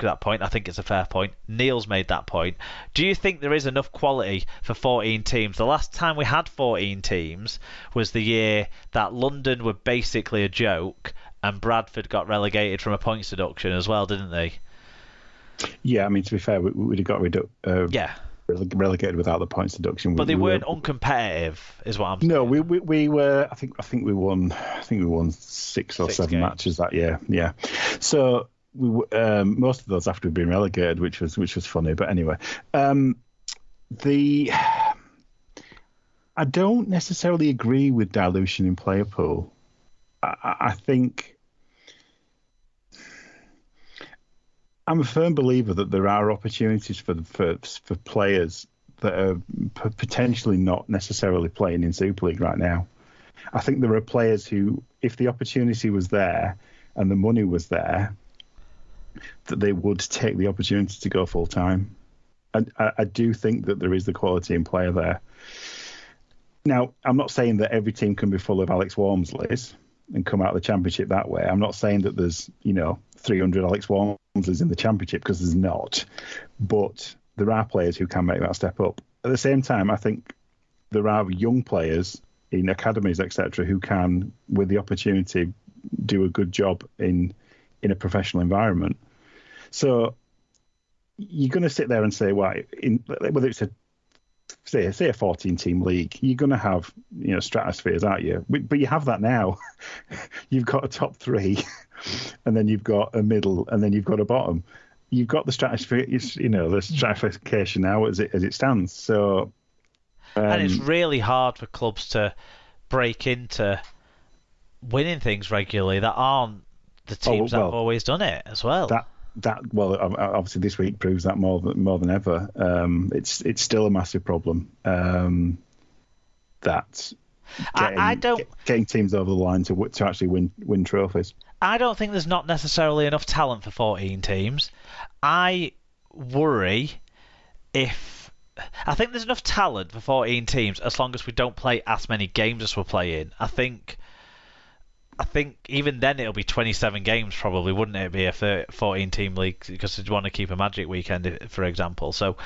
that point. I think it's a fair point. Neil's made that point. Do you think there is enough quality for 14 teams? The last time we had 14 teams was the year that London were basically a joke and Bradford got relegated from a points deduction as well, didn't they? Yeah, I mean, to be fair, we'd have got relegated without the points deduction. But they weren't uncompetitive, is what I'm saying. No, we were. I think we won. I think we won 6 or 7 matches that year. Yeah. So most of those after we'd been relegated, which was funny. But anyway, I don't necessarily agree with dilution in player pool. I think I'm a firm believer that there are opportunities for players that are potentially not necessarily playing in Super League right now. I think there are players who, if the opportunity was there and the money was there, that they would take the opportunity to go full time. I do think that there is the quality in player there. Now, I'm not saying that every team can be full of Alex Walmsleys and come out of the Championship that way. I'm not saying that there's 300 Alex Walmsleys in the Championship, because there's not. But there are players who can make that step up. At the same time, I think there are young players in academies, etc., who can, with the opportunity, do a good job in a professional environment. So you're going to sit there and say, whether it's a 14-team league, you're going to have stratospheres, aren't you? But you have that now. You've got a top 3, and then you've got a middle, and then you've got a bottom. You've got the stratosphere, the stratification now as it stands. So, and it's really hard for clubs to break into winning things regularly that aren't the teams that have always done it as well. Obviously this week proves that more than ever. It's still a massive problem. Getting teams over the line to actually win trophies. I don't think there's not necessarily enough talent for 14 teams. I worry I think there's enough talent for 14 teams as long as we don't play as many games as we're playing. I think even then it'll be 27 games probably, wouldn't it? Be a 14-team league, because you'd want to keep a Magic weekend, for example. So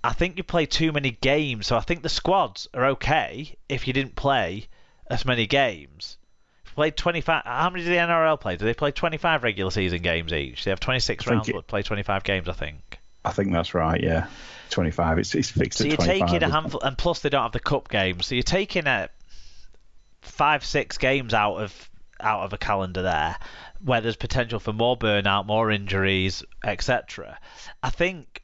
I think you play too many games. So I think the squads are okay if you didn't play as many games. If you played 25, how many did the NRL play? Do they play 25 regular season games each? They have 26 rounds, but play 25 games, I think. I think that's right, yeah. 25. It's fixed at 25. So you're taking a handful, and plus they don't have the cup games. So you're taking 5-6 games out of a calendar there, where there's potential for more burnout, more injuries, etc. I think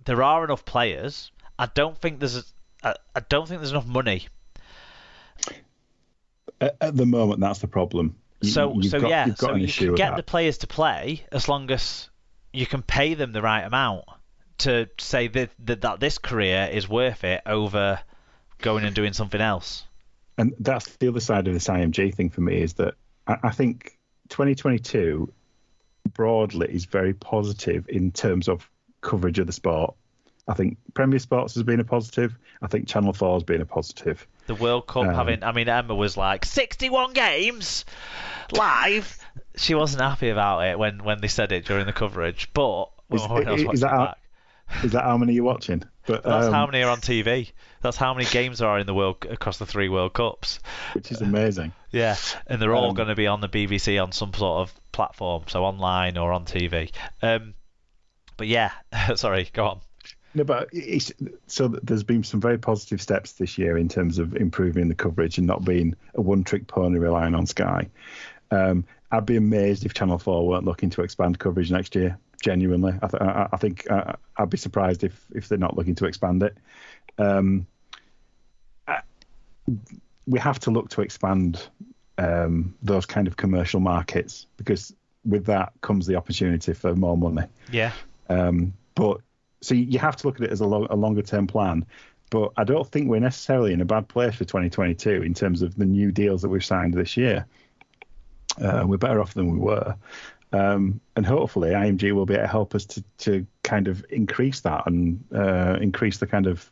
there are enough players. I don't think there's enough money. At the moment, that's the problem. So you can get the players to play as long as you can pay them the right amount to say that this career is worth it over going and doing something else. And that's the other side of this IMG thing for me, is that I think 2022 broadly is very positive in terms of coverage of the sport. I think Premier Sports has been a positive. I think Channel 4 has been a positive. The World Cup Emma was like 61 games live. She wasn't happy about it when they said it during the coverage. But is that how many you're watching? But that's how many are on TV. That's how many games there are in the world across the 3 World Cups. Which is amazing. Yeah, and they're all going to be on the BBC on some sort of platform, so online or on TV. But yeah, sorry, go on. No, but so there's been some very positive steps this year in terms of improving the coverage and not being a one-trick pony relying on Sky. I'd be amazed if Channel 4 weren't looking to expand coverage next year. Genuinely, I think I'd be surprised if they're not looking to expand it. We have to look to expand those kind of commercial markets, because with that comes the opportunity for more money. Yeah. But so you have to look at it as a longer term plan. But I don't think we're necessarily in a bad place for 2022 in terms of the new deals that we've signed this year. We're better off than we were. And hopefully IMG will be able to help us to kind of increase that and increase the kind of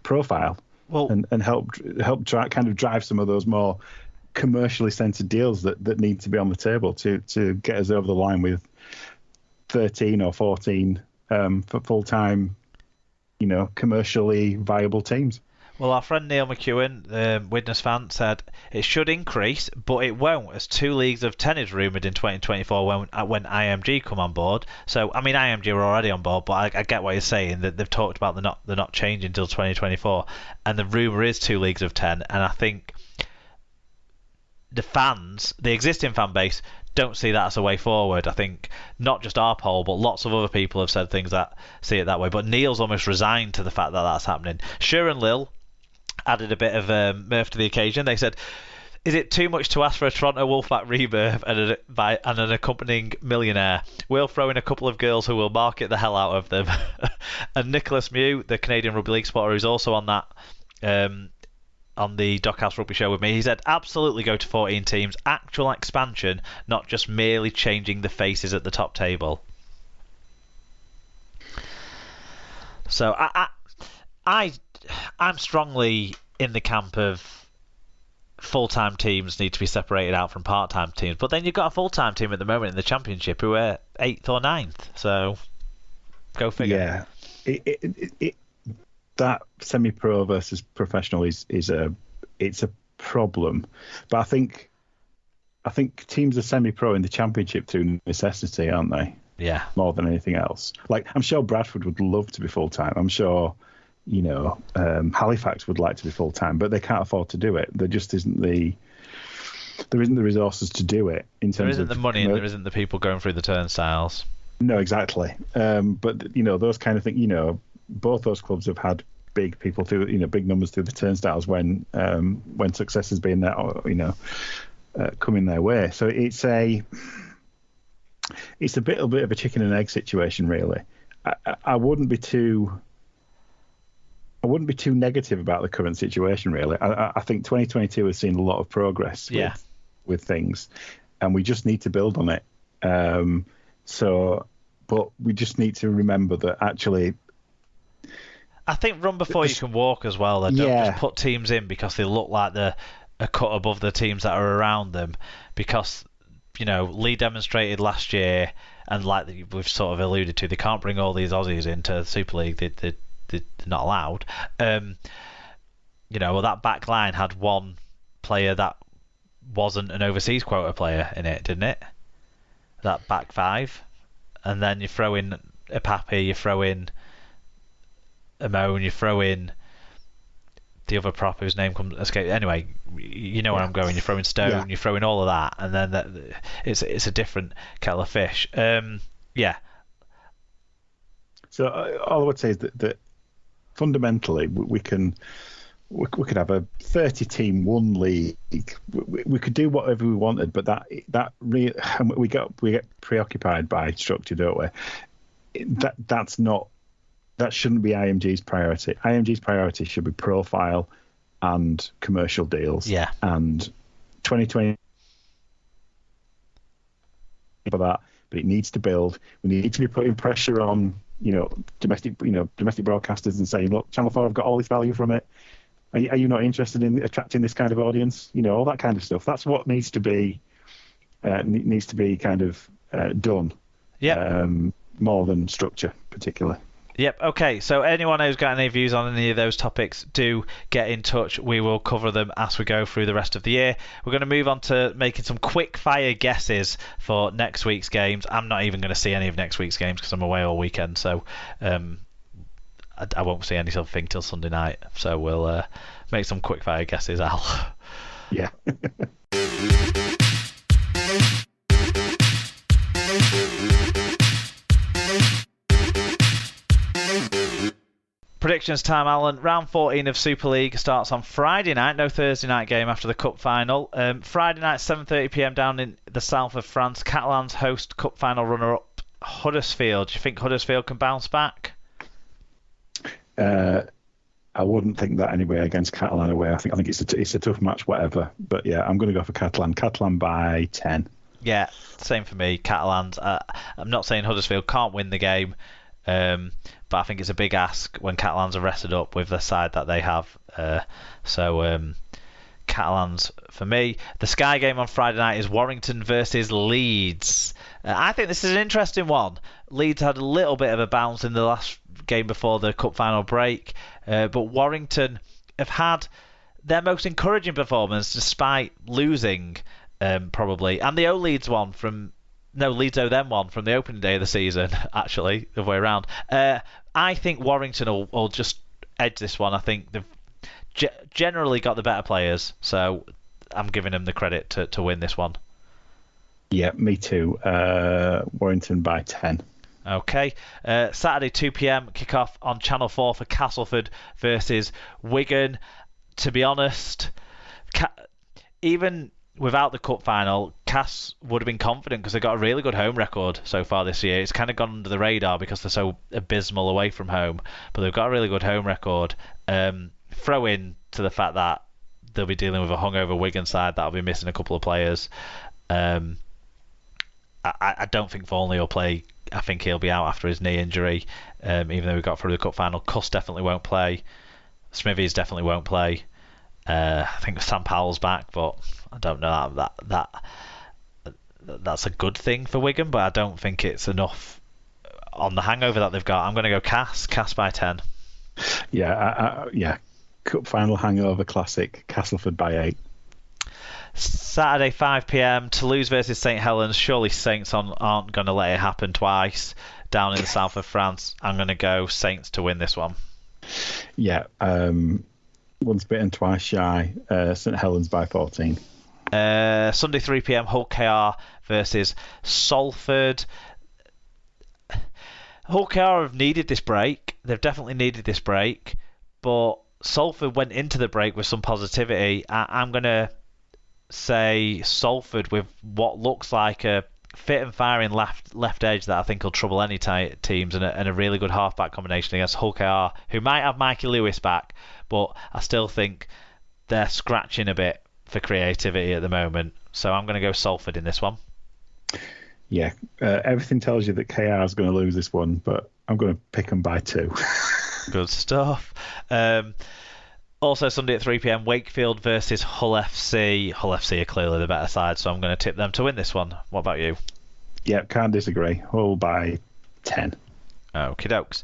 profile, and help drive some of those more commercially centered deals that need to be on the table to get us over the line with 13 or 14 for full-time, commercially viable teams. Well, our friend Neil McEwen, Widnes fan, said it should increase, but it won't, as 2 leagues of 10 is rumoured in 2024 when IMG come on board. So, I mean, IMG were already on board, but I get what you're saying, that they've talked about they're not changing until 2024, and the rumour is 2 leagues of 10, and I think the fans, the existing fan base, don't see that as a way forward. I think not just our poll, but lots of other people have said things that see it that way. But Neil's almost resigned to the fact that that's happening. Sure and Lil added a bit of mirth to the occasion. They said, is it too much to ask for a Toronto Wolfpack rebirth and an accompanying millionaire? We'll throw in a couple of girls who will market the hell out of them. And Nicholas Mew, the Canadian Rugby League spotter, who's also on that on the Dockhouse Rugby Show with me, he said, absolutely go to 14 teams. Actual expansion, not just merely changing the faces at the top table. So I'm strongly in the camp of full-time teams need to be separated out from part-time teams. But then you've got a full-time team at the moment in the Championship who are 8th or 9th. So go figure. Yeah. That semi-pro versus professional is a problem. But I think teams are semi-pro in the Championship through necessity, aren't they? Yeah. More than anything else. Like, I'm sure Bradford would love to be full-time. I'm sure Halifax would like to be full time, but they can't afford to do it. There just isn't the resources to do it. There isn't the money, and there isn't the people going through the turnstiles. No, exactly. But those kind of things. Both those clubs have had big people through, big numbers through the turnstiles when success has been there, coming their way. So it's a bit of a chicken and egg situation, really. I wouldn't be too negative about the current situation, really. I think 2022 has seen a lot of progress with things, and we just need to build on it. But we just need to remember that actually, I think run before you can walk as well. Don't just put teams in because they look like they're a cut above the teams that are around them. Because Lee demonstrated last year, and like we've sort of alluded to, they can't bring all these Aussies into the Super League. They're not allowed. That back line had one player that wasn't an overseas quota player in it, didn't it? That back five. And then you throw in a Pappy, you throw in a Moan, you throw in the other prop whose name comes escape. Anyway, you know where I'm going. You throw in Stone, you throw in all of that, and then it's a different kettle of fish. So all I would say is that fundamentally we could have a 30-team one league. We could do whatever we wanted, but we get preoccupied by structure, don't we? That shouldn't be IMG's priority. IMG's priority should be profile and commercial deals. Yeah. And 2020 for that, but it needs to build. We need to be putting pressure on domestic broadcasters and saying, look, Channel 4 have got all this value from it. Are you not interested in attracting this kind of audience? All that kind of stuff. That's what needs to be kind of done. Yeah. More than structure, particularly. Yep. Okay. So anyone who's got any views on any of those topics, do get in touch. We will cover them as we go through the rest of the year. We're going to move on to making some quick fire guesses for next week's games. I'm not even going to see any of next week's games because I'm away all weekend. So I won't see anything till Sunday night. So we'll make some quick fire guesses, Al. Yeah. Predictions time, Alan. Round 14 of Super League starts on Friday night. No Thursday night game after the Cup final. Friday night, 7:30pm down in the south of France. Catalans host Cup final runner-up Huddersfield. Do you think Huddersfield can bounce back? I wouldn't think that anyway against Catalan away. I think it's a tough match, whatever. But yeah, I'm going to go for Catalan. Catalan by 10. Yeah, same for me. Catalans. I'm not saying Huddersfield can't win the game. But I think it's a big ask when Catalans are rested up with the side that they have. Catalans for me. The Sky game on Friday night is Warrington versus Leeds. I think this is an interesting one. Leeds had a little bit of a bounce in the last game before the cup final break, but Warrington have had their most encouraging performance despite losing, probably. And the Leeds one from... No, Leeds owe them one from the opening day of the season, actually, the way around. I think Warrington will just edge this one. I think they've generally got the better players, so I'm giving them the credit to win this one. Yeah, me too. Warrington by 10. Okay. Saturday, 2 p.m, kick-off on Channel 4 for Castleford versus Wigan. To be honest, even without the cup final, Cass would have been confident because they've got a really good home record so far this year. It's kind of gone under the radar because they're so abysmal away from home, but they've got a really good home record. Throw in to the fact that they'll be dealing with a hungover Wigan side that'll be missing a couple of players. I don't think Thornley will play. I think he'll be out after his knee injury, even though we got through the cup final. Cuss definitely won't play. Smithies definitely won't play. I think Sam Powell's back, but I don't know that's a good thing for Wigan, but I don't think it's enough on the hangover that they've got. I'm going to go Cass by 10. Yeah, cup final hangover classic, Castleford by 8. Saturday, 5 p.m, Toulouse versus St Helens. Surely Saints aren't going to let it happen twice down in the south of France. I'm going to go Saints to win this one. Yeah, once bitten, twice shy. St Helens by 14. Sunday, 3 p.m, Hull KR versus Salford. Hull KR have needed this break. They've definitely needed this break, but Salford went into the break with some positivity. I'm going to say Salford with what looks like a fit and firing left edge that I think will trouble any teams, and a really good halfback combination against Hull KR, who might have Mikey Lewis back, but I still think they're scratching a bit for creativity at the moment. So I'm going to go Salford in this one. Yeah, everything tells you that KR is going to lose this one, but I'm going to pick them by 2. Good stuff. Also Sunday at 3 p.m, Wakefield versus Hull FC. Hull FC are clearly the better side, so I'm going to tip them to win this one. What about you? Yeah, can't disagree. Hull by 10. Okie dokes.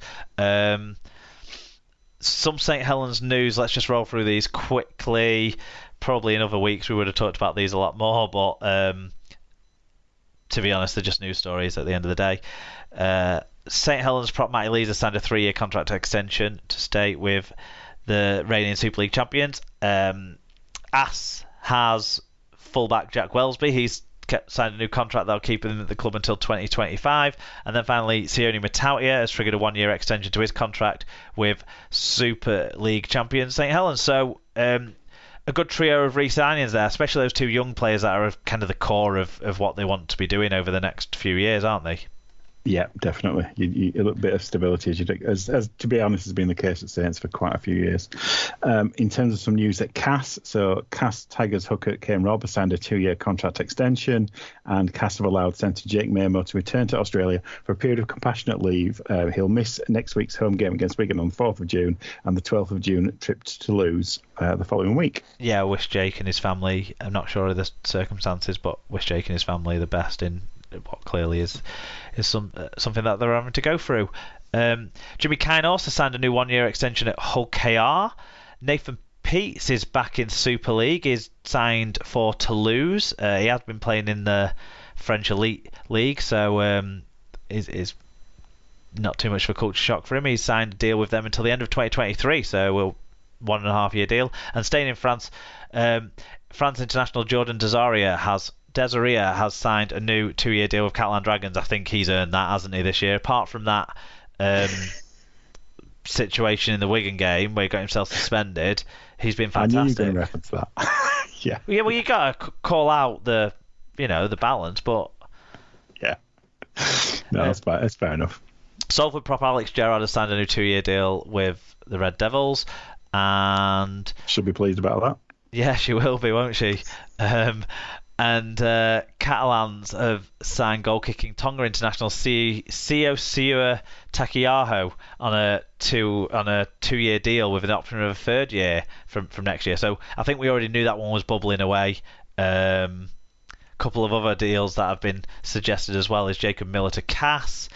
Some St Helens news. Let's just roll through these quickly. Probably in other weeks we would have talked about these a lot more, but to be honest, they're just news stories at the end of the day. St Helens prop Matty Lees has signed a 3-year contract extension to stay with the reigning Super League champions. Ass has fullback Jack Wellesby. He's signed a new contract that'll keep him at the club until 2025. And then finally, Sione Matautia has triggered a 1-year extension to his contract with Super League champions St Helens. So a good trio of re-signings there, especially those two young players that are kind of the core of what they want to be doing over the next few years, aren't they? Yeah, definitely. A little bit of stability, as to be honest, has been the case at Saints for quite a few years. In terms of some news at Cass, so Cass Tigers hooker Kane Robb has signed a 2-year contract extension, and Cass have allowed centre Jake Mamo to return to Australia for a period of compassionate leave. He'll miss next week's home game against Wigan on the 4th of June and the 12th of June trip to Toulouse the following week. Yeah, I wish Jake and his family, I'm not sure of the circumstances, but wish Jake and his family the best in what clearly is something that they're having to go through. Jimmy Kine also signed a new 1-year extension at Hull KR. Nathan Peets is back in Super League. He's signed for Toulouse. He has been playing in the French Elite League, so is not too much of a culture shock for him. He's signed a deal with them until the end of 2023, so 1.5-year deal. And staying in France, France international Jordan Desaria has signed a new 2-year deal with Catalan Dragons. I think he's earned that, hasn't he, this year? Apart from that situation in the Wigan game where he got himself suspended, he's been fantastic. I knew you were going to reference that. Yeah. Yeah, well, you got to call out the balance, but yeah, no, that's fair enough. Salford prop Alex Gerrard has signed a new 2-year deal with the Red Devils, and she'll be pleased about that. Yeah, she will be, won't she? And Catalans have signed goal-kicking Tonga international Sio Siua Takiyaho on a 2-year deal with an option of a 3rd year from next year. So I think we already knew that one was bubbling away couple of other deals that have been suggested as well is Jacob Miller to Cass,